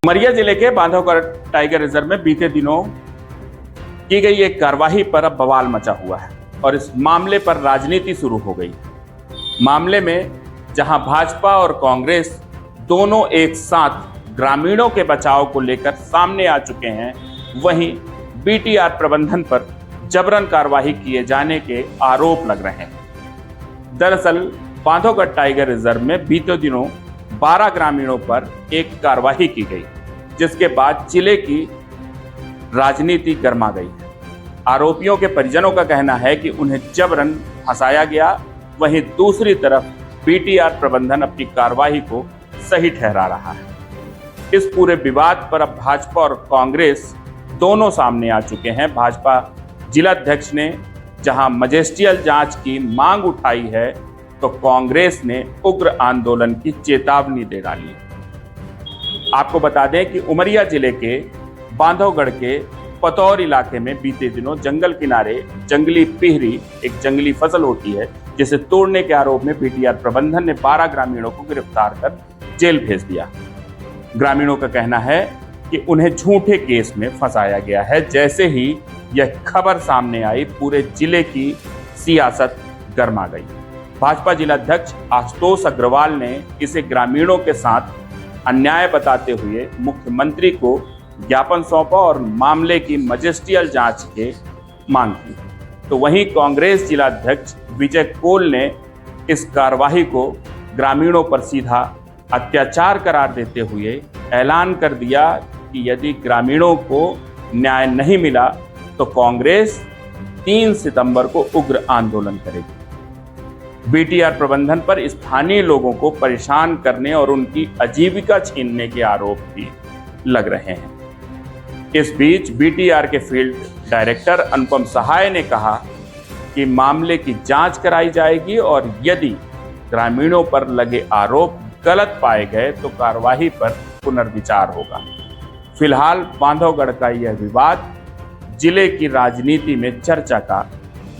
उमरिया जिले के Bandhavgarh tiger reserve में बीते दिनों की गई एक कार्रवाई पर अब बवाल मचा हुआ है और इस मामले पर राजनीति शुरू हो गई। मामले में जहां भाजपा और कांग्रेस दोनों एक साथ ग्रामीणों के बचाव को लेकर सामने आ चुके हैं, वहीं बीटीआर प्रबंधन पर जबरन कार्रवाई किए जाने के आरोप लग रहे हैं। दरअसल बांधवगढ़ टाइगर रिजर्व में बीते दिनों 12 ग्रामीणों पर एक कार्रवाई की गई, जिसके बाद जिले की राजनीति गर्मा गई है। आरोपियों के परिजनों का कहना है कि उन्हें जबरन फंसाया गया, वहीं दूसरी तरफ बीटीआर प्रबंधन अपनी कार्रवाई को सही ठहरा रहा है। इस पूरे विवाद पर अब भाजपा और कांग्रेस दोनों सामने आ चुके हैं। भाजपा जिलाध्यक्ष ने जहां मजिस्ट्रियल जांच की मांग उठाई है, तो कांग्रेस ने उग्र आंदोलन की चेतावनी दे डाली। आपको बता दें कि उमरिया जिले के बांधवगढ़ के पतौर इलाके में बीते दिनों जंगल किनारे जंगली पिहरी, एक जंगली फसल होती है, जिसे तोड़ने के आरोप में बीटीआर प्रबंधन ने 12 ग्रामीणों को गिरफ्तार कर जेल भेज दिया। ग्रामीणों का कहना है कि उन्हें झूठे केस में फंसाया गया है। जैसे ही यह खबर सामने आई, पूरे जिले की सियासत गर्मा गई। भाजपा जिलाध्यक्ष आशुतोष अग्रवाल ने इसे ग्रामीणों के साथ अन्याय बताते हुए मुख्यमंत्री को ज्ञापन सौंपा और मामले की मजिस्ट्रियल जांच के मांग की। तो वहीं कांग्रेस जिलाध्यक्ष विजय कोल ने इस कार्रवाई को ग्रामीणों पर सीधा अत्याचार करार देते हुए ऐलान कर दिया कि यदि ग्रामीणों को न्याय नहीं मिला तो कांग्रेस 3 सितंबर को उग्र आंदोलन करेगी। बीटीआर प्रबंधन पर स्थानीय लोगों को परेशान करने और उनकी आजीविका छीनने के आरोप भी लग रहे हैं। इस बीच बीटीआर के फील्ड डायरेक्टर अनुपम सहाय ने कहा कि मामले की जांच कराई जाएगी और यदि ग्रामीणों पर लगे आरोप गलत पाए गए तो कार्रवाई पर पुनर्विचार होगा। फिलहाल बांधवगढ़ का यह विवाद जिले की राजनीति में चर्चा का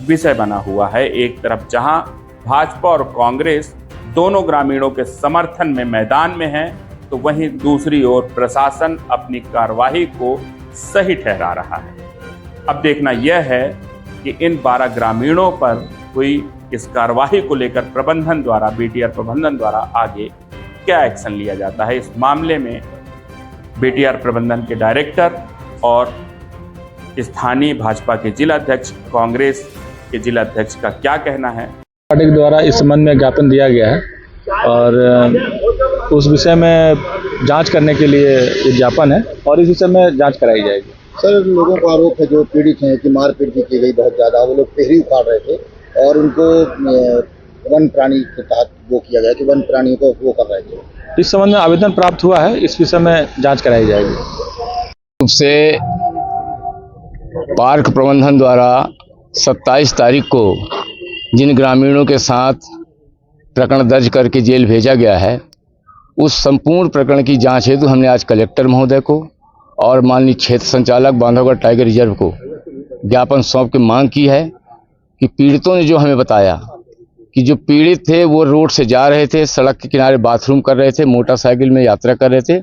विषय बना हुआ है। एक तरफ जहां भाजपा और कांग्रेस दोनों ग्रामीणों के समर्थन में मैदान में है, तो वहीं दूसरी ओर प्रशासन अपनी कार्रवाई को सही ठहरा रहा है। अब देखना यह है कि इन 12 ग्रामीणों पर हुई इस कार्रवाई को लेकर प्रबंधन द्वारा, बीटीआर प्रबंधन द्वारा आगे क्या एक्शन लिया जाता है। इस मामले में बीटीआर प्रबंधन के डायरेक्टर और स्थानीय भाजपा के जिलाध्यक्ष, कांग्रेस के जिलाध्यक्ष का क्या कहना है। पार्टी के द्वारा इस संबंध में ज्ञापन दिया गया है और उस विषय में जांच करने के लिए ये ज्ञापन है और इस विषय में जांच कराई जाएगी। सर, लोगों को आरोप है जो पीड़ित हैं कि मारपीट भी की गई बहुत ज़्यादा। वो लोग पेहरी उखाड़ रहे थे और उनको वन प्राणी के तहत वो किया गया कि वन प्राणियों को वो कर रहे थे। इस संबंध में आवेदन प्राप्त हुआ है, इस विषय में जांच कराई जाएगी। से पार्क प्रबंधन द्वारा 27 तारीख को जिन ग्रामीणों के साथ प्रकरण दर्ज करके जेल भेजा गया है, उस संपूर्ण प्रकरण की जांच हेतु हमने आज कलेक्टर महोदय को और माननीय क्षेत्र संचालक बांधवगढ़ टाइगर रिजर्व को ज्ञापन सौंप के मांग की है कि पीड़ितों ने जो हमें बताया कि जो पीड़ित थे वो रोड से जा रहे थे, सड़क के किनारे बाथरूम कर रहे थे, मोटरसाइकिल में यात्रा कर रहे थे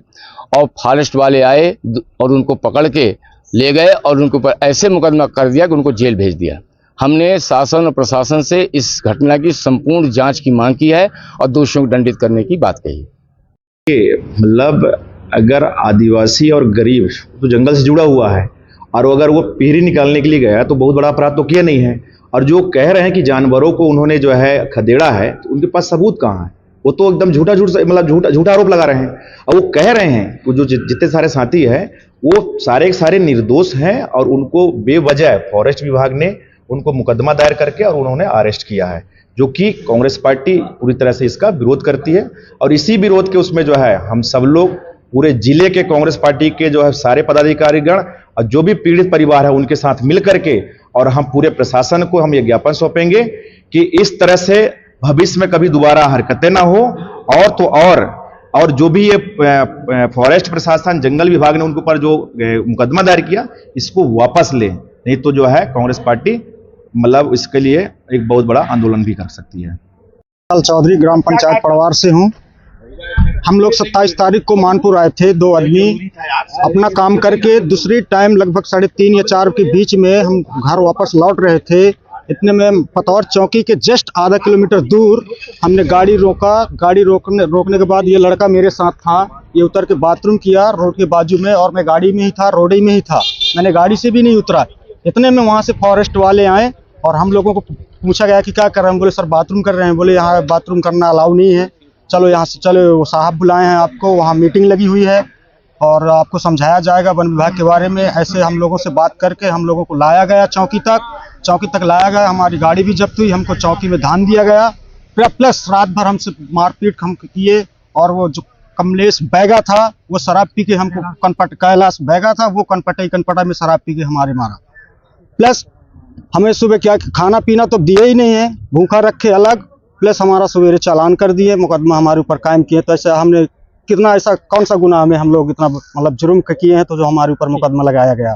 और फॉरेस्ट वाले आए और उनको पकड़ के ले गए और उनके ऊपर ऐसे मुकदमा कर दिया कि उनको जेल भेज दिया। हमने शासन और प्रशासन से इस घटना की संपूर्ण जांच की मांग की है और दोषियों को दंडित करने की बात कही। मतलब अगर आदिवासी और गरीब तो जंगल से जुड़ा हुआ है और अगर वो पीहरी निकालने के लिए गया तो बहुत बड़ा अपराध तो किया नहीं है। और जो कह रहे हैं कि जानवरों को उन्होंने जो है खदेड़ा है, तो उनके पास सबूत कहाँ है? वो तो एकदम झूठा आरोप लगा रहे हैं। और वो कह रहे हैं वो जो जितने सारे साथी है वो सारे निर्दोष हैं और उनको बेवजह फॉरेस्ट विभाग ने उनको मुकदमा दायर करके और उन्होंने अरेस्ट किया है, जो कि कांग्रेस पार्टी पूरी तरह से इसका विरोध करती है। और इसी विरोध के उसमें जो है हम सब लोग पूरे जिले के कांग्रेस पार्टी के जो है सारे पदाधिकारीगण और जो भी पीड़ित परिवार है उनके साथ मिल करके और हम पूरे प्रशासन को हम ये ज्ञापन सौंपेंगे कि इस तरह से भविष्य में कभी दोबारा हरकतें ना हो। और तो और जो भी ये फॉरेस्ट प्रशासन, जंगल विभाग ने उनके ऊपर जो मुकदमा दायर किया, इसको वापस ले, नहीं तो जो है कांग्रेस पार्टी मतलब इसके लिए एक बहुत बड़ा आंदोलन भी कर सकती है। चौधरी ग्राम पंचायत पड़वार से हूँ। हम लोग 27 तारीख को मानपुर आए थे, 2 आदमी अपना काम करके दूसरी टाइम लगभग 3:30 या 4 के बीच में हम घर वापस लौट रहे थे। इतने में पतौर चौकी के जस्ट आधा किलोमीटर दूर हमने गाड़ी रोका। गाड़ी रोकने के बाद ये लड़का मेरे साथ था। ये उतर के बाथरूम किया रोड के बाजू में, और मैं गाड़ी में ही था, रोड ही में ही था। मैंने गाड़ी से भी नहीं उतरा। इतने में वहाँ से फॉरेस्ट वाले आए और हम लोगों को पूछा गया कि क्या कर रहे हैं। बोले सर बाथरूम कर रहे हैं। बोले यहाँ बाथरूम करना अलाउ नहीं है, चलो यहाँ से चलो, वो साहब बुलाए हैं आपको, वहाँ मीटिंग लगी हुई है और आपको समझाया जाएगा वन विभाग के बारे में। ऐसे हम लोगों से बात करके हम लोगों को लाया गया चौकी तक लाया गया। हमारी गाड़ी भी जब्त हुई, हमको चौकी में धान दिया गया, प्लस रात भर हमसे मारपीट हम किए। और वो जो कमलेश बैगा था वो शराब पी के हमको कैलाश बैगा था, वो कनपटा में शराब पी के हमारे मारा। प्लस हमें सुबह क्या खाना पीना तो दिया ही नहीं है, भूखा रखे अलग, प्लस हमारा सवेरे चालान कर दिए, मुकदमा हमारे ऊपर कायम किए। तो ऐसा हमने कितना, ऐसा कौन सा गुनाह में हम लोग इतना मतलब जुर्म किए हैं तो जो हमारे ऊपर मुकदमा लगाया गया।